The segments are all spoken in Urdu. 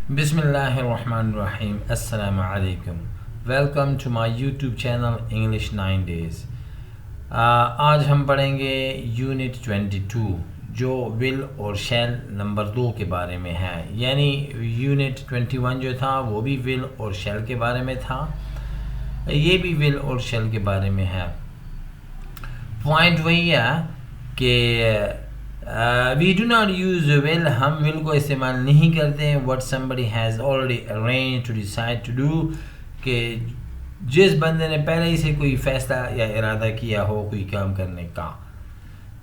بسم اللہ الرحمن الرحیم. السلام علیکم. Welcome to my YouTube channel English 9 days. آج ہم پڑھیں گے یونٹ 22 جو ول اور شیل نمبر 2 کے بارے میں ہے. یعنی یونٹ 21 جو تھا وہ بھی ول اور شیل کے بارے میں تھا, یہ بھی ول اور شیل کے بارے میں ہے. پوائنٹ وہی ہے کہ we do not use will, ہم will کو استعمال نہیں کرتے ہیں. what somebody has already arranged to decide to do, کہ جس بندے نے پہلے ہی سے کوئی فیصلہ یا ارادہ کیا ہو کوئی کام کرنے کا.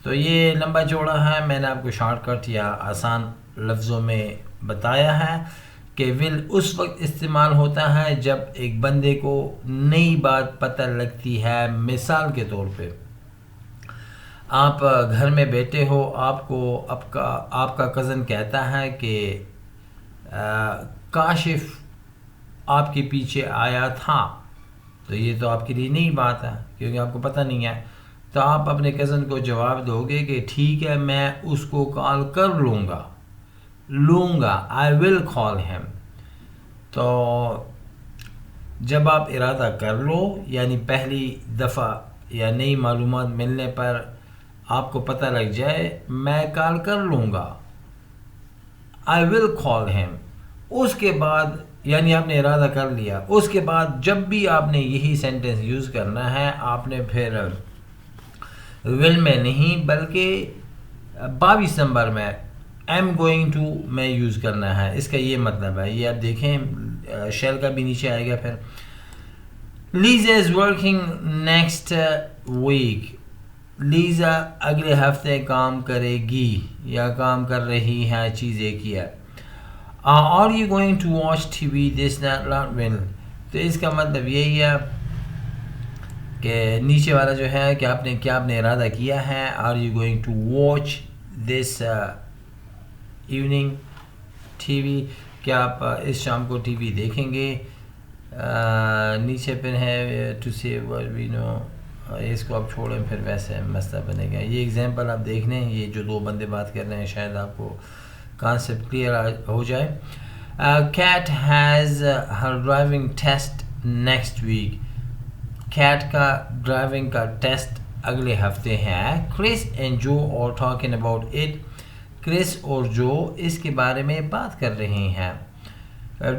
تو یہ لمبا چوڑا ہے, میں نے آپ کو شارٹ کٹ یا آسان لفظوں میں بتایا ہے کہ will اس وقت استعمال ہوتا ہے جب ایک بندے کو نئی بات پتہ لگتی ہے. مثال کے طور پہ آپ گھر میں بیٹھے ہو, آپ کو آپ کا کزن کہتا ہے کہ کاشف آپ کے پیچھے آیا تھا. تو یہ تو آپ کے لیے نئی بات ہے کیونکہ آپ کو پتہ نہیں ہے. تو آپ اپنے کزن کو جواب دو گے کہ ٹھیک ہے میں اس کو کال کر لوں گا, I will call him. تو جب آپ ارادہ کر لو, یعنی پہلی دفعہ یا نئی معلومات ملنے پر آپ کو پتہ لگ جائے میں کال کر لوں گا, I will call him. اس کے بعد یعنی آپ نے ارادہ کر لیا, اس کے بعد جب بھی آپ نے یہی سینٹنس یوز کرنا ہے آپ نے پھر will میں نہیں بلکہ 22 نمبر میں I'm going to میں یوز کرنا ہے. اس کا یہ مطلب ہے, یہ آپ دیکھیں شیل کا بھی نیچے آئے گا. پھر Lisa is working next week. Lisa اگلے ہفتے کام کرے گی یا کام کر رہی ہے, چیز ایک ہی ہے. Are you going to watch TV this night will, تو اس کا مطلب یہی ہے کہ نیچے والا جو ہے کہ آپ نے ارادہ کیا ہے. Are you going to watch this evening TV, کیا آپ اس شام کو ٹی وی دیکھیں گے. نیچے پھر ہے to say what we know, اس کو آپ چھوڑیں پھر ویسے مسئلہ بنے گا. یہ ایگزامپل آپ دیکھ لیں, یہ جو دو بندے بات کر رہے ہیں شاید آپ کو کانسیپٹ کلیئر ہو جائے. Kate has her driving test next week. Kate کا ڈرائیونگ کا ٹیسٹ اگلے ہفتے ہے. کرس اینڈ جو اور ٹاکنگ اباؤٹ اٹ, کرس اور جو اس کے بارے میں بات کر رہے ہیں.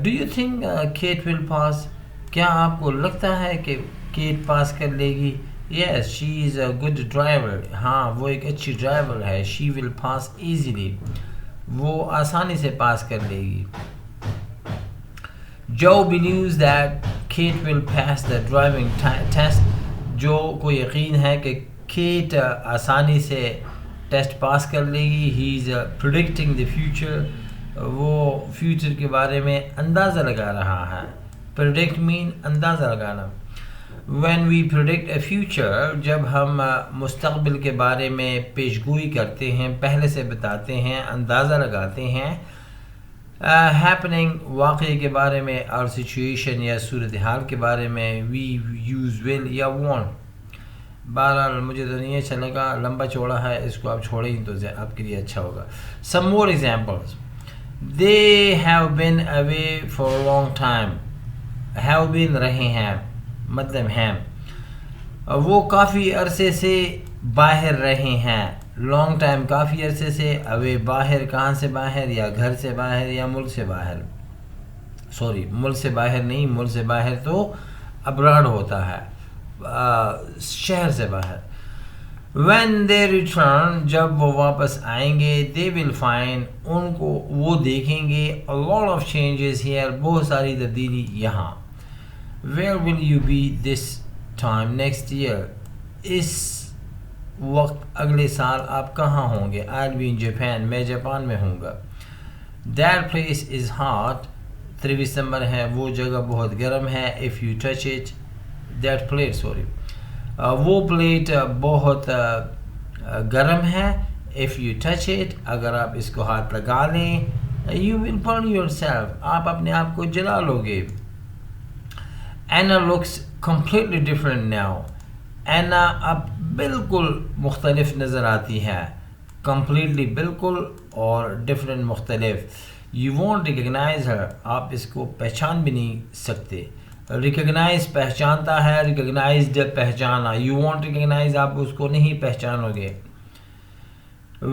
ڈو یو تھنک کیٹ ول پاس, کیا آپ کو لگتا ہے کہ کیٹ پاس کر لے گی. Yes, she is a good driver. ہاں وہ ایک اچھی ڈرائیور ہے. She will pass easily. وہ آسانی سے پاس کر لے گی. Joe believes that Kate will pass the driving test. جو کو یقین ہے کہ کیٹ آسانی سے ٹیسٹ پاس کر لے گی. He is predicting the future. وہ فیوچر کے بارے میں اندازہ لگا رہا ہے. Predict mean اندازہ لگانا. When we predict a future, جب ہم مستقبل کے بارے میں پیشگوئی کرتے ہیں, پہلے سے بتاتے ہیں, اندازہ لگاتے ہیں. happening واقعے کے بارے میں, اور situation یا صورتحال کے بارے میں we use will یا want. بہرحال مجھے تو نہیں اچھا لگا, لمبا چوڑا ہے, اس کو آپ چھوڑیں تو آپ کے لیے اچھا ہوگا. Some more examples. They have been away for a long time. have been رہے ہیں مطلب ہیں, وہ کافی عرصے سے باہر رہے ہیں. لانگ ٹائم کافی عرصے سے, اوے باہر کہاں سے باہر, یا گھر سے باہر یا ملک سے باہر. سوری ملک سے باہر نہیں, ملک سے باہر تو ابراڈ ہوتا ہے, شہر سے باہر. when they return, جب وہ واپس آئیں گے, they will find, ان کو وہ دیکھیں گے, a lot of changes here, بہت ساری تبدیلی یہاں. where will you be this time next year, اس وقت اگلے سال آپ کہاں ہوں گے. I'll be in Japan, میں جاپان میں ہوں گا. that place is hot, 23 number ہے, وہ جگہ بہت گرم ہے. if you touch it, that plate, sorry, وہ پلیٹ بہت گرم ہے. if you touch it, اگر آپ اس کو ہاتھ لگا لیں, you will burn yourself, آپ اپنے آپ کو جلا لو گے. Anna looks completely different now. Anna اب بالکل مختلف نظر آتی ہے. completely بالکل اور different مختلف. You won't recognize her. آپ اس کو پہچان بھی نہیں سکتے. Recognize پہچانتا ہے, recognized پہچانا. You won't recognize آپ اس کو نہیں پہچانو گے.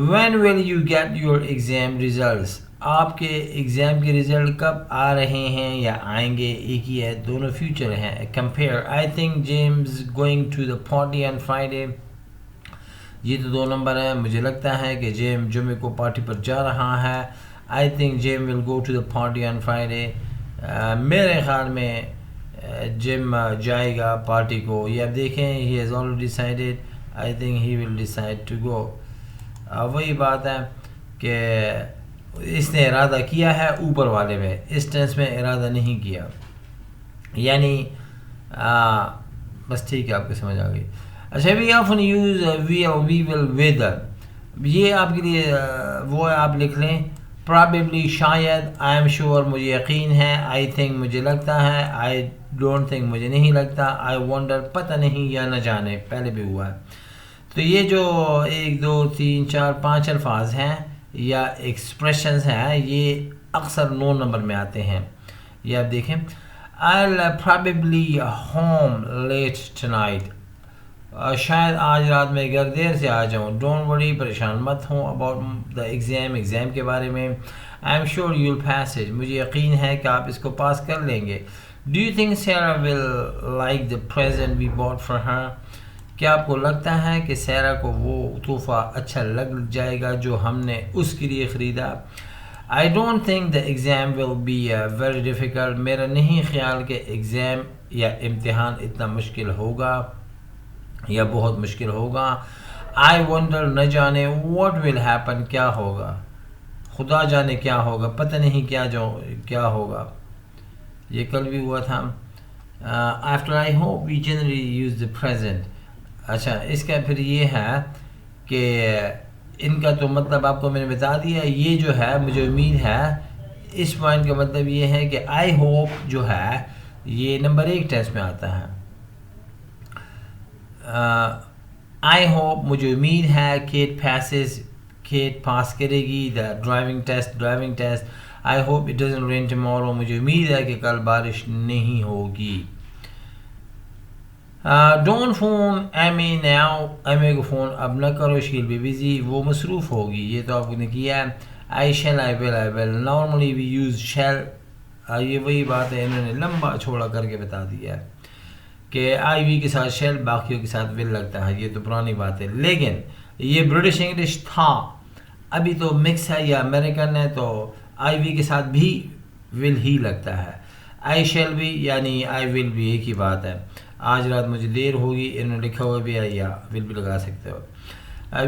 When will you get your exam results? آپ کے ایگزام کے رزلٹ کب آ رہے ہیں یا آئیں گے؟ ایک ہی ہے, دونوں فیوچر ہیں. Compare. I think James going to the party on Friday. یہ تو 2 نمبر ہیں. مجھے لگتا ہے کہ جیم جمعے کو پارٹی پر جا رہا ہے. I think Jim will go to the party on Friday. میرے خیال میں جم جائے گا پارٹی کو. یہ اب دیکھیں, he has already decided. I think he will decide to go. وہی بات ہے کہ اس نے ارادہ کیا ہے اوپر والے میں, اس ٹینس میں ارادہ نہیں کیا. یعنی بس ٹھیک ہے, آپ کو سمجھ آ گئی. اچھا, we often use we will whether. یہ آپ کے لیے وہ ہے, آپ لکھ لیں probably شاید, I am sure مجھے یقین ہے, I think مجھے لگتا ہے, I don't think مجھے نہیں لگتا, I wonder پتہ نہیں یا نہ جانے, پہلے بھی ہوا ہے. تو یہ جو 1 2 3 4 5 الفاظ ہیں یا ایکسپریشنز ہیں, یہ اکثر 9 نمبر میں آتے ہیں. یہ آپ دیکھیں, I'll probably home late tonight. شاید آج رات میں گھر دیر سے آ جاؤں. Don't worry, پریشان مت ہوں about the exam, ایگزام کے بارے میں. I'm sure you'll pass it. مجھے یقین ہے کہ آپ اس کو پاس کر لیں گے. Do you think Sarah will like the present we bought for her? کیا آپ کو لگتا ہے کہ سیرا کو وہ تحفہ اچھا لگ جائے گا جو ہم نے اس کے لیے خریدا؟ I don't think the exam will be very difficult. میرا نہیں خیال کہ ایگزام یا امتحان اتنا مشکل ہوگا یا بہت مشکل ہوگا. I wonder, نہ جانے, what will happen, کیا ہوگا, خدا جانے کیا ہوگا, پتہ نہیں کیا ہوگا. یہ کل بھی ہوا تھا. After I hope we generally use the present. اچھا, اس کا پھر یہ ہے کہ ان کا تو مطلب آپ کو میں نے بتا دیا. یہ جو ہے مجھے امید ہے, اس پوائنٹ کا مطلب یہ ہے کہ I hope جو ہے یہ نمبر 1 ٹیسٹ میں آتا ہے. I hope مجھے امید ہے, Kate passes, Kate پاس کرے گی, the driving test. I hope it doesn't rain tomorrow. مجھے امید ہے کہ کل بارش نہیں ہوگی. Don't phone Amy now. Amy کو فون اب نہ کرو, she'll be busy. وہ مصروف ہوگی. یہ تو آپ نے کیا ہے. I shall, I will. Normally we use shall. یہ وہی بات ہے, انہوں نے لمبا چھوڑا کر کے بتا دیا ہے کہ آئی وی کے ساتھ شیل, باقیوں کے ساتھ ول لگتا ہے. یہ تو پرانی بات ہے, لیکن یہ برٹش انگلش تھا, ابھی تو مکس ہے یا امریکن ہے, تو آئی وی کے ساتھ بھی ول ہی لگتا ہے. آئی شیل بھی یعنی آئی ول بھی ایک ہی بات ہے. آج رات مجھے دیر ہوگی, انہوں نے لکھا ہوا بھی ہے, یا ول بھی لگا سکتے ہو.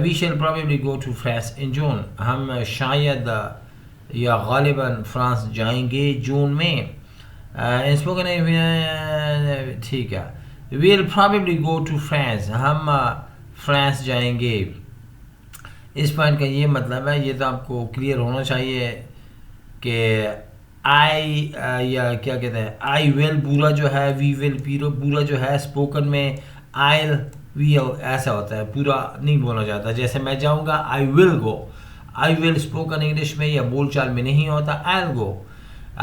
We shall probably go to France in June. ہم شاید یا غالباً فرانس جائیں گے جون میں. اسپوکن ٹھیک ہے. we'll probably go to France. ہم فرانس جائیں گے. اس پوائنٹ کا یہ مطلب ہے, یہ تو آپ کو کلیئر ہونا چاہیے کہ آئی یا کیا کہتے ہیں, آئی ویل پورا جو ہے, وی ویل پورا جو ہے اسپوکن میں آئل ویل ایسا ہوتا ہے, پورا نہیں بولا جاتا. جیسے میں جاؤں گا آئی ول گو, آئی ول اسپوکن انگلش میں یا بول چال میں نہیں ہوتا آئل گو.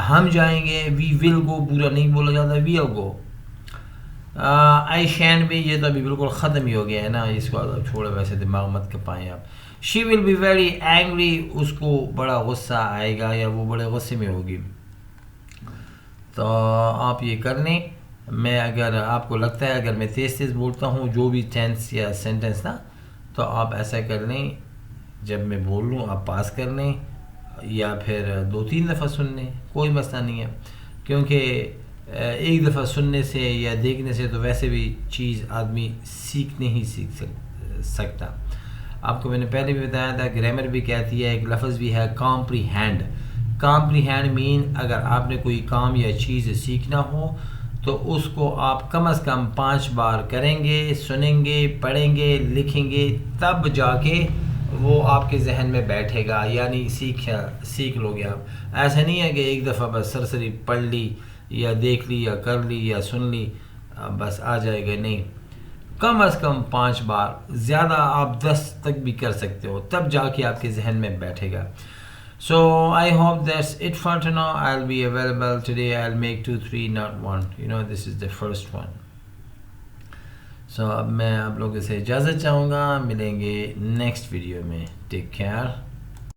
ہم جائیں گے, وی ول گو پورا نہیں بولا جاتا, ویل گو. آئی شین بھی, یہ تو ابھی بالکل ختم ہی ہو گیا ہے نا, اس کو چھوڑے, ویسے دماغ مت کپائیں آپ. شی ول بی ویری اینگری, اس کو بڑا غصہ آئے گا یا وہ بڑے غصے میں ہوگی. تو آپ یہ کر لیں. میں اگر آپ کو لگتا ہے اگر میں تیز بولتا ہوں جو بھی ٹینس یا سینٹنس نا, تو آپ ایسا کر لیں, جب میں بول لوں آپ پاس کر لیں یا پھر 2-3 دفعہ سن لیں, کوئی مسئلہ نہیں ہے. کیونکہ ایک دفعہ سننے سے یا دیکھنے سے تو ویسے بھی چیز آدمی نہیں سیکھ سکتا. آپ کو میں نے پہلے بھی بتایا تھا, گرامر بھی کہتی ہے, ایک لفظ بھی ہے کامپریہینڈ. کامپریہینڈ مین اگر آپ نے کوئی کام یا چیز سیکھنا ہو تو اس کو آپ کم از کم 5 بار کریں گے, سنیں گے, پڑھیں گے, لکھیں گے, تب جا کے وہ آپ کے ذہن میں بیٹھے گا, یعنی سیکھ لو گے آپ. ایسا نہیں ہے کہ ایک دفعہ بس سرسری پڑھ لی یا دیکھ لی یا کر لی یا سن لی بس آ جائے گا, نہیں. کم از کم 5 بار, زیادہ آپ 10 تک بھی کر سکتے ہو, تب جا کے آپ کے ذہن میں بیٹھے گا. So I hope that's it for now. I'll be available today. I'll make 2 3, not 1. This is the first one. So اب میں آپ لوگوں سے اجازت چاہوں گا. ملیں گے نیکسٹ ویڈیو میں. Take care.